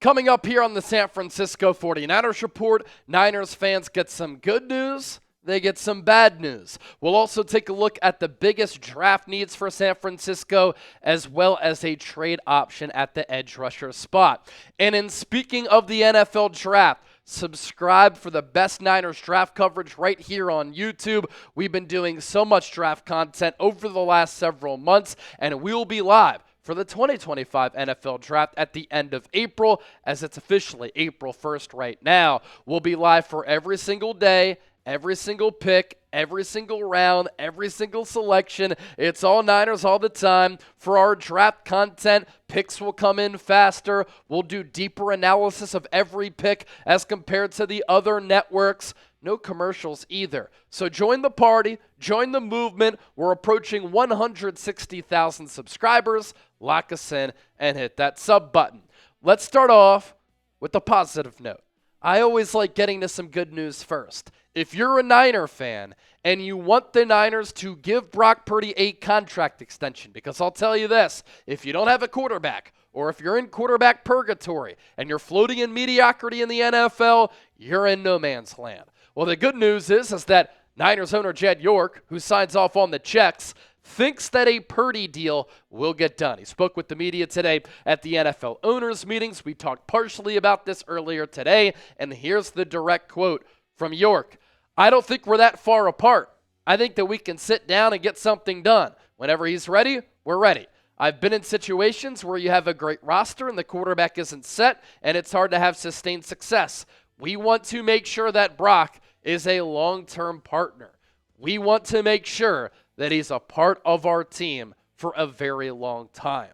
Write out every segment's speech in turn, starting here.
Coming up here on the San Francisco 49ers Report, Niners fans get some good news, they get some bad news. We'll also take a look at the biggest draft needs for San Francisco, as well as a trade option at the edge rusher spot. And in speaking of the NFL draft, subscribe for the best Niners draft coverage right here on YouTube. We've been doing so much draft content over the last several months, and we will be live for the 2025 NFL Draft at the end of April, as it's officially April 1st right now. We'll be live for every single day, every single pick, every single round, every single selection. It's all Niners all the time. For our draft content, picks will come in faster. We'll do deeper analysis of every pick as compared to the other networks. No commercials either. So join the party, join the movement. We're approaching 160,000 subscribers. Lock us in and hit that sub button. Let's start off with a positive note. I always like getting to some good news first. If you're a Niner fan and you want the Niners to give Brock Purdy a contract extension, because I'll tell you this, if you don't have a quarterback, or if you're in quarterback purgatory and you're floating in mediocrity in the NFL, you're in no man's land. Well, the good news is that Niners owner Jed York, who signs off on the checks, thinks that a Purdy deal will get done. He spoke with the media today at the NFL owners meetings. We talked partially about this earlier today, and here's the direct quote from York. I don't think we're that far apart. I think that we can sit down and get something done. Whenever he's ready, we're ready. I've been in situations where you have a great roster and the quarterback isn't set, and it's hard to have sustained success. We want to make sure that Brock is a long-term partner. We want to make sure that he's a part of our team for a very long time.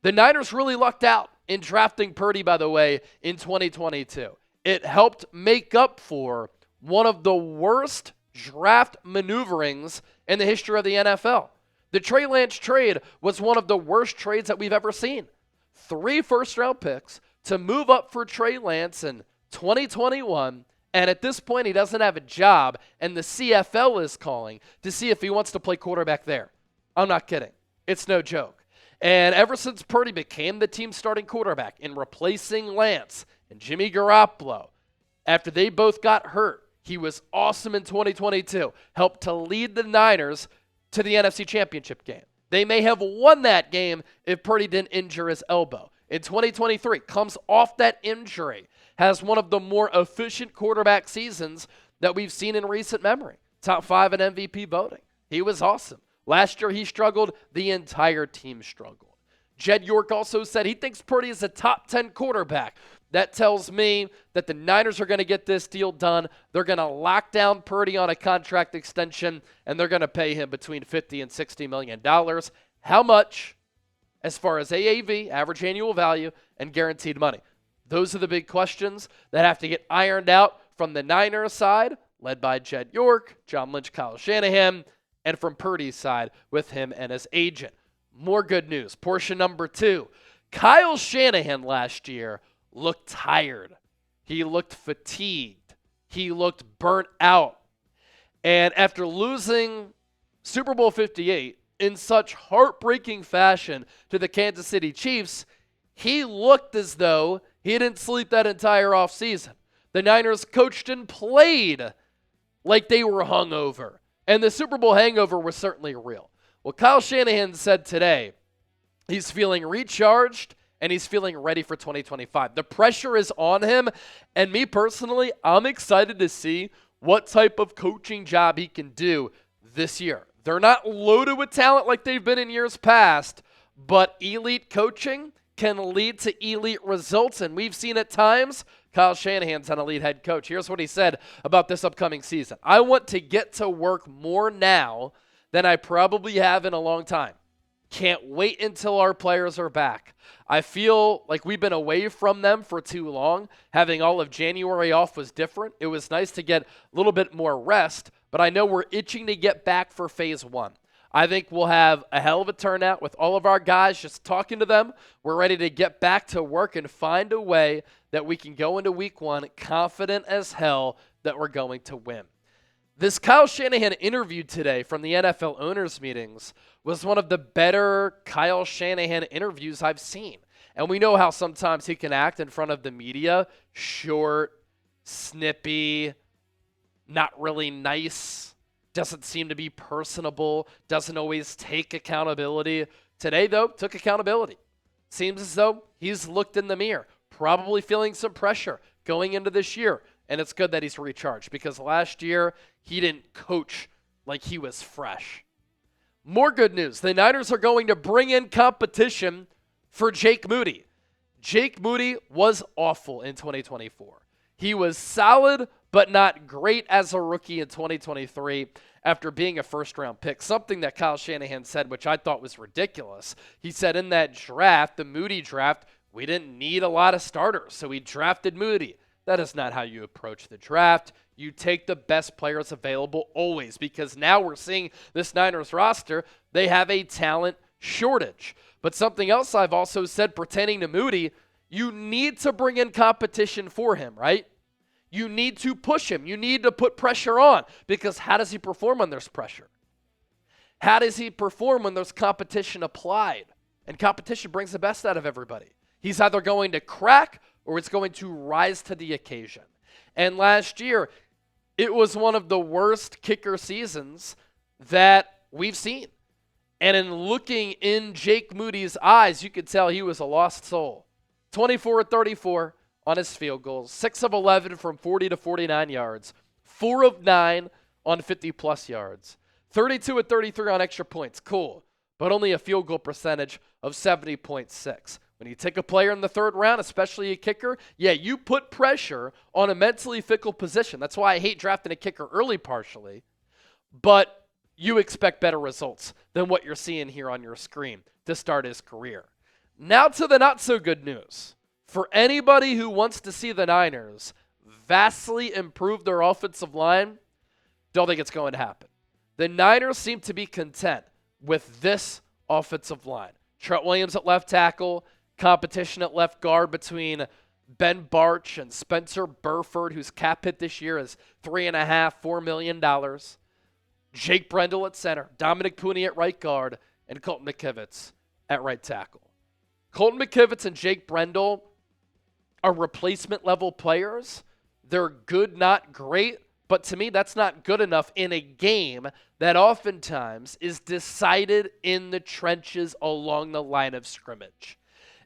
The Niners really lucked out in drafting Purdy, by the way, in 2022. It helped make up for one of the worst draft maneuverings in the history of the NFL. The Trey Lance trade was one of the worst trades that we've ever seen. 3 first-round picks to move up for Trey Lance in 2021, and at this point he doesn't have a job, and the CFL is calling to see if he wants to play quarterback there. I'm not kidding. It's no joke. And ever since Purdy became the team's starting quarterback in replacing Lance and Jimmy Garoppolo, after they both got hurt, he was awesome in 2022, helped to lead the Niners to the NFC Championship game. They may have won that game if Purdy didn't injure his elbow. In 2023, comes off that injury, has one of the more efficient quarterback seasons that we've seen in recent memory. Top 5 in MVP voting. He was awesome. Last year he struggled. The entire team struggled. Jed York also said he thinks Purdy is a top 10 quarterback. That tells me that the Niners are going to get this deal done. They're going to lock down Purdy on a contract extension, and they're going to pay him between $50 and $60 million. How much, as far as AAV, average annual value, and guaranteed money? Those are the big questions that have to get ironed out from the Niners side, led by Jed York, John Lynch, Kyle Shanahan, and from Purdy's side with him and his agent. More good news. Portion number 2. Kyle Shanahan last year looked tired. He looked fatigued. He looked burnt out. And after losing Super Bowl 58 in such heartbreaking fashion to the Kansas City Chiefs, he looked as though he didn't sleep that entire offseason. The Niners coached and played like they were hungover. And the Super Bowl hangover was certainly real. Well, Kyle Shanahan said today he's feeling recharged and he's feeling ready for 2025. The pressure is on him, and me personally, I'm excited to see what type of coaching job he can do this year. They're not loaded with talent like they've been in years past, but elite coaching can lead to elite results, and we've seen at times Kyle Shanahan's an elite head coach. Here's what he said about this upcoming season. I want to get to work more now than I probably have in a long time. Can't wait until our players are back. I feel like we've been away from them for too long. Having all of January off was different. It was nice to get a little bit more rest, but I know we're itching to get back for phase 1. I think we'll have a hell of a turnout with all of our guys, just talking to them. We're ready to get back to work and find a way that we can go into week 1 confident as hell that we're going to win. This Kyle Shanahan interview today from the NFL owners meetings was one of the better Kyle Shanahan interviews I've seen. And we know how sometimes he can act in front of the media. Short, snippy, not really nice, doesn't seem to be personable, doesn't always take accountability. Today, though, took accountability. Seems as though he's looked in the mirror, probably feeling some pressure going into this year. And it's good that he's recharged because last year he didn't coach like he was fresh. More good news. The Niners are going to bring in competition for Jake Moody. Jake Moody was awful in 2024. He was solid, but not great as a rookie in 2023 after being a first-round pick, something that Kyle Shanahan said, which I thought was ridiculous. He said in that draft, the Moody draft, we didn't need a lot of starters, so we drafted Moody. That is not how you approach the draft. You take the best players available always, because now we're seeing this Niners roster, they have a talent shortage. But something else I've also said pertaining to Moody, you need to bring in competition for him, right? You need to push him. You need to put pressure on, because how does he perform when there's pressure? How does he perform when there's competition applied? And competition brings the best out of everybody. He's either going to crack or it's going to rise to the occasion. And last year, it was one of the worst kicker seasons that we've seen. And in looking in Jake Moody's eyes, you could tell he was a lost soul. 24-34 on his field goals, 6 of 11 from 40 to 49 yards, 4 of 9 on 50-plus yards, 32-33 on extra points. Cool, but only a field goal percentage of 70.6. When you take a player in the third round, especially a kicker, yeah, you put pressure on a mentally fickle position. That's why I hate drafting a kicker early partially. But you expect better results than what you're seeing here on your screen to start his career. Now to the not-so-good news. For anybody who wants to see the Niners vastly improve their offensive line, don't think it's going to happen. The Niners seem to be content with this offensive line. Trent Williams at left tackle, competition at left guard between Ben Barch and Spencer Burford, whose cap hit this year is $3.5–4 million. Jake Brendel at center, Dominic Puni at right guard, and Colton McKivitz at right tackle. Colton McKivitz and Jake Brendel are replacement-level players. They're good, not great, but to me, that's not good enough in a game that oftentimes is decided in the trenches along the line of scrimmage.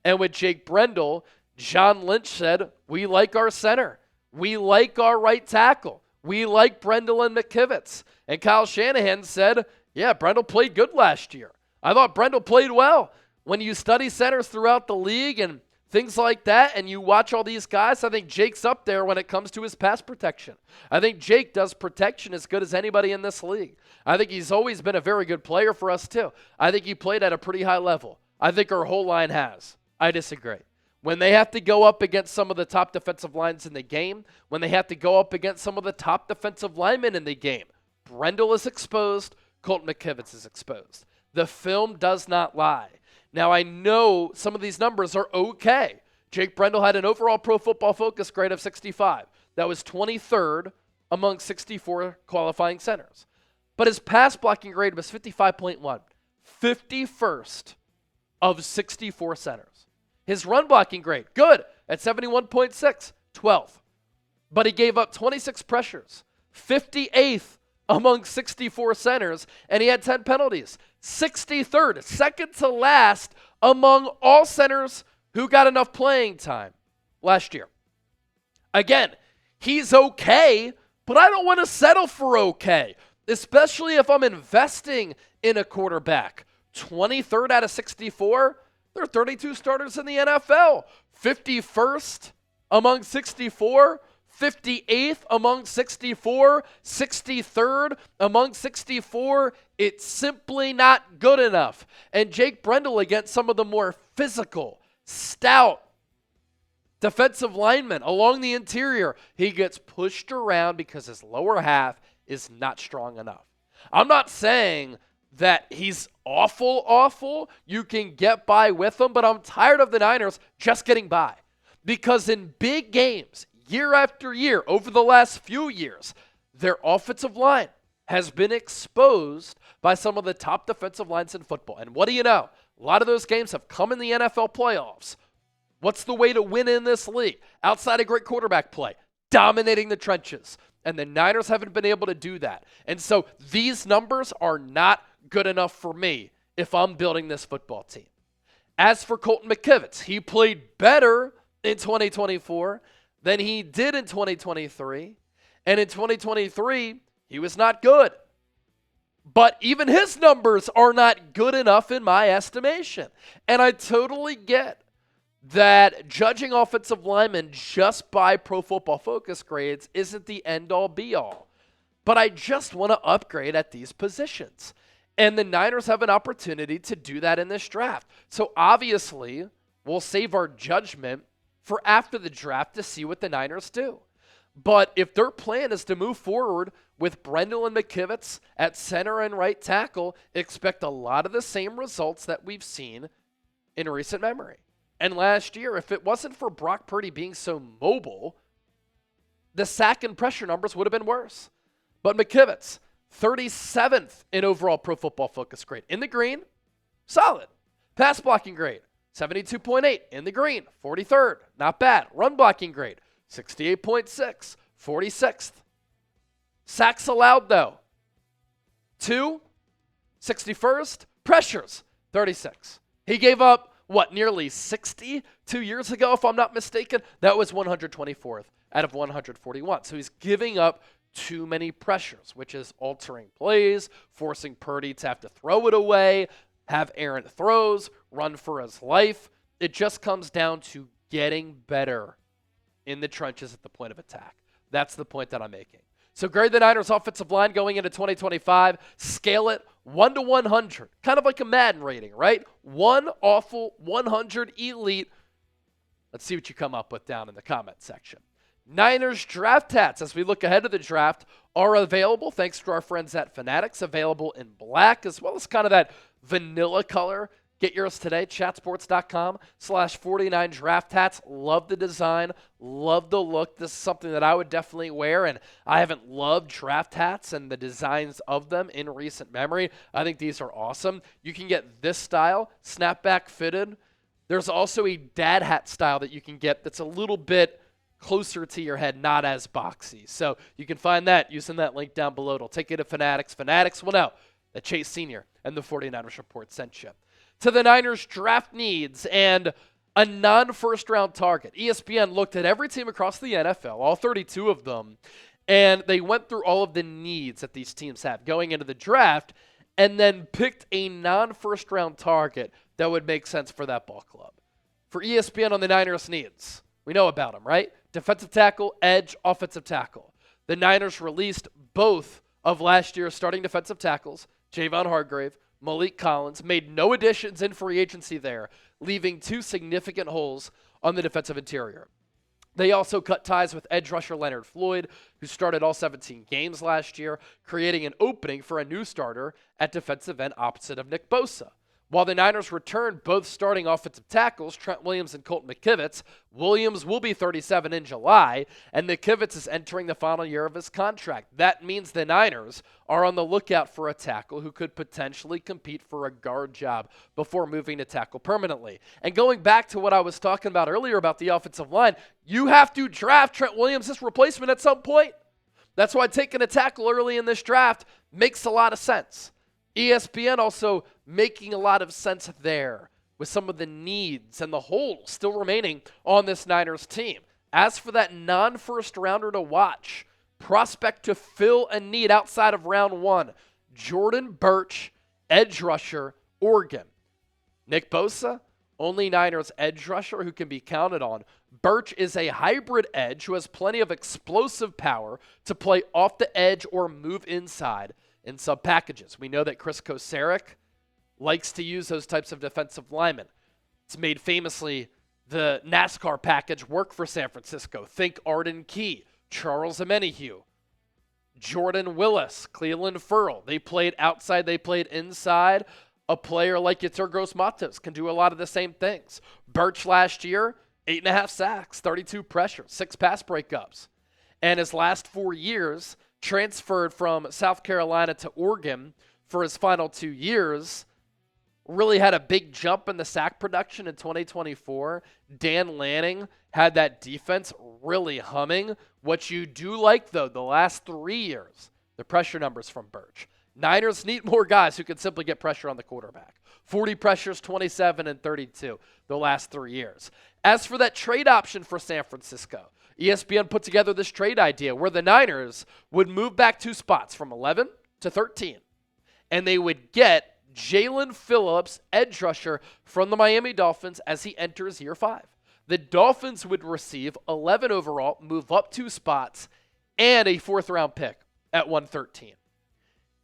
And with Jake Brendel, John Lynch said, we like our center. We like our right tackle. We like Brendel and McKivitz. And Kyle Shanahan said, yeah, Brendel played good last year. I thought Brendel played well. When you study centers throughout the league and things like that, and you watch all these guys, I think Jake's up there when it comes to his pass protection. I think Jake does protection as good as anybody in this league. I think he's always been a very good player for us too. I think he played at a pretty high level. I think our whole line has. I disagree. When they have to go up against some of the top defensive lines in the game, when they have to go up against some of the top defensive linemen in the game, Brendel is exposed, Colton McKivitz is exposed. The film does not lie. Now, I know some of these numbers are okay. Jake Brendel had an overall Pro Football Focus grade of 65. That was 23rd among 64 qualifying centers. But his pass blocking grade was 55.1, 51st of 64 centers. His run blocking grade, good, at 71.6, 12th. But he gave up 26 pressures, 58th among 64 centers, and he had 10 penalties. 63rd, second to last among all centers who got enough playing time last year. Again, he's okay, but I don't want to settle for okay, especially if I'm investing in a quarterback. 23rd out of 64, there are 32 starters in the NFL. 51st among 64, 58th among 64, 63rd among 64. It's simply not good enough. And Jake Brendel against some of the more physical, stout defensive linemen along the interior, he gets pushed around because his lower half is not strong enough. I'm not saying that he's awful. You can get by with him, but I'm tired of the Niners just getting by. Because in big games, year after year, over the last few years, their offensive line has been exposed by some of the top defensive lines in football. And what do you know? A lot of those games have come in the NFL playoffs. What's the way to win in this league? Outside of great quarterback play, dominating the trenches. And the Niners haven't been able to do that. And so these numbers are not good enough for me if I'm building this football team. As for Colton McKivitz, he played better in 2024 than he did in 2023. And in 2023, he was not good. But even his numbers are not good enough in my estimation. And I totally get that judging offensive linemen just by Pro Football Focus grades isn't the end-all be-all. But I just want to upgrade at these positions. And the Niners have an opportunity to do that in this draft. So obviously, we'll save our judgment for after the draft to see what the Niners do. But if their plan is to move forward with Brendel and McKivitz at center and right tackle, expect a lot of the same results that we've seen in recent memory. And last year, if it wasn't for Brock Purdy being so mobile, the sack and pressure numbers would have been worse. But McKivitz, 37th in overall Pro Football Focus grade. In the green, solid. Pass blocking grade, 72.8. In the green, 43rd. Not bad. Run blocking grade, 68.6. 46th. Sacks allowed, though, 2. 61st. Pressures, 36. He gave up, nearly 60 2 years ago, if I'm not mistaken? That was 124th out of 141. So he's giving up too many pressures, which is altering plays, forcing Purdy to have to throw it away, have errant throws, run for his life. It just comes down to getting better in the trenches at the point of attack. That's the point that I'm making. So grade the Niners offensive line going into 2025, scale it 1 to 100, kind of like a Madden rating, right? 1 awful, 100 elite. Let's see what you come up with down in the comment section. Niners draft hats, as we look ahead to the draft, are available thanks to our friends at Fanatics, available in black as well as kind of that vanilla color. Get yours today, chatsports.com/49 draft hats. Love the design, love the look. This is something that I would definitely wear, and I haven't loved draft hats and the designs of them in recent memory. I think these are awesome. You can get this style, snapback fitted. There's also a dad hat style that you can get that's a little bit closer to your head, not as boxy. So you can find that using that link down below. It'll take you to Fanatics. Fanatics will know that Chase Sr. and the 49ers Report sent you. To the Niners draft needs and a non-first-round target. ESPN looked at every team across the NFL, all 32 of them, and they went through all of the needs that these teams have going into the draft and then picked a non-first-round target that would make sense for that ball club. For ESPN on the Niners needs, we know about them, right? Defensive tackle, edge, offensive tackle. The Niners released both of last year's starting defensive tackles, Javon Hargrave, Malik Collins, made no additions in free agency there, leaving 2 significant holes on the defensive interior. They also cut ties with edge rusher Leonard Floyd, who started all 17 games last year, creating an opening for a new starter at defensive end opposite of Nick Bosa. While the Niners returned both starting offensive tackles, Trent Williams and Colton McKivitz, Williams will be 37 in July, and McKivitz is entering the final year of his contract. That means the Niners are on the lookout for a tackle who could potentially compete for a guard job before moving to tackle permanently. And going back to what I was talking about earlier about the offensive line, you have to draft Trent Williams' replacement at some point. That's why taking a tackle early in this draft makes a lot of sense. ESPN also making a lot of sense there with some of the needs and the holes still remaining on this Niners team. As for that non-first rounder to watch, prospect to fill a need outside of round 1, Jordan Birch, edge rusher, Oregon. Nick Bosa, only Niners edge rusher who can be counted on. Birch is a hybrid edge who has plenty of explosive power to play off the edge or move inside in sub packages. We know that Chris Kocurek likes to use those types of defensive linemen. It's made famously the NASCAR package work for San Francisco. Think Arden Key, Charles Omenihu, Jordan Willis, Cleveland Ferrell. They played outside, they played inside. A player like Yetur Gross-Matos can do a lot of the same things. Birch last year, 8.5 sacks, 32 pressures, 6 pass breakups. And his last 4 years, transferred from South Carolina to Oregon for his final 2 years, really had a big jump in the sack production in 2024. Dan Lanning had that defense really humming. What you do like, though, the last 3 years, the pressure numbers from Birch. Niners need more guys who can simply get pressure on the quarterback. 40 pressures, 27 and 32 the last 3 years. As for that trade option for San Francisco, ESPN put together this trade idea where the Niners would move back 2 spots from 11 to 13, and they would get Jaelan Phillips, edge rusher from the Miami Dolphins, as he enters year 5. The Dolphins would receive 11 overall, move up 2 spots, and a 4th-round pick at 113.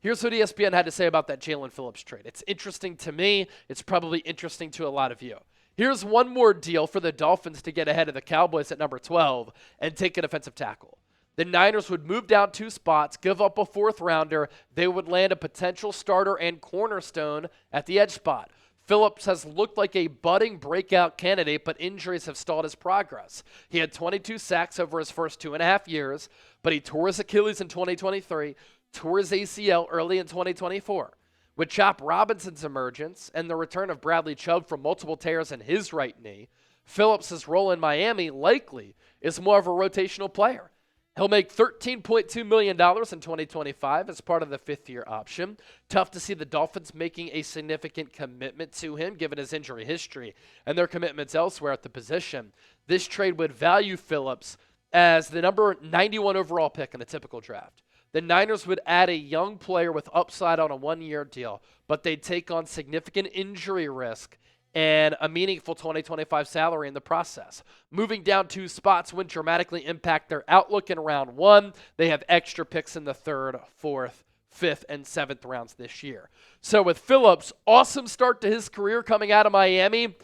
Here's what ESPN had to say about that Jaelan Phillips trade. It's interesting to me. It's probably interesting to a lot of you. Here's one more deal for the Dolphins to get ahead of the Cowboys at number 12 and take an offensive tackle. The Niners would move down 2 spots, give up a 4th-rounder. They would land a potential starter and cornerstone at the edge spot. Phillips has looked like a budding breakout candidate, but injuries have stalled his progress. He had 22 sacks over his first 2.5 years, but he tore his Achilles in 2023, tore his ACL early in 2024. With Chop Robinson's emergence and the return of Bradley Chubb from multiple tears in his right knee, Phillips' role in Miami likely is more of a rotational player. He'll make $13.2 million in 2025 as part of the 5th-year option. Tough to see the Dolphins making a significant commitment to him given his injury history and their commitments elsewhere at the position. This trade would value Phillips as the number 91 overall pick in a typical draft. The Niners would add a young player with upside on a 1-year deal, but they'd take on significant injury risk and a meaningful 2025 salary in the process. Moving down 2 spots would dramatically impact their outlook in round 1. They have extra picks in the 3rd, 4th, 5th, and 7th rounds this year. So with Phillips, awesome start to his career coming out of Miami,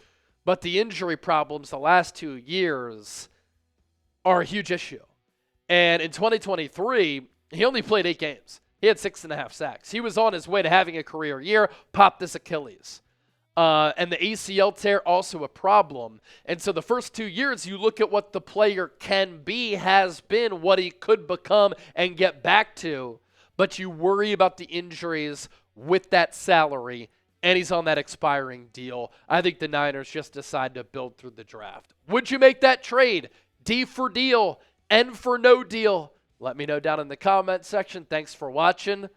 but the injury problems the last 2 years are a huge issue. And in 2023, he only played 8 games. He had 6.5 sacks. He was on his way to having a career year, popped his Achilles. And the ACL tear also a problem. And so the first 2 years, you look at what the player can be, has been, what he could become and get back to, but you worry about the injuries with that salary, and he's on that expiring deal. I think the Niners just decide to build through the draft. Would you make that trade? D for deal, N for no deal. Let me know down in the comment section. Thanks for watching.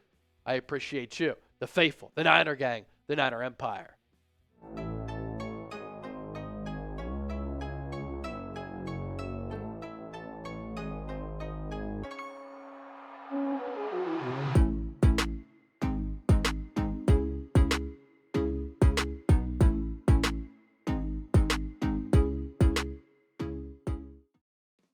I appreciate you, the faithful, the Niner gang, the Niner Empire.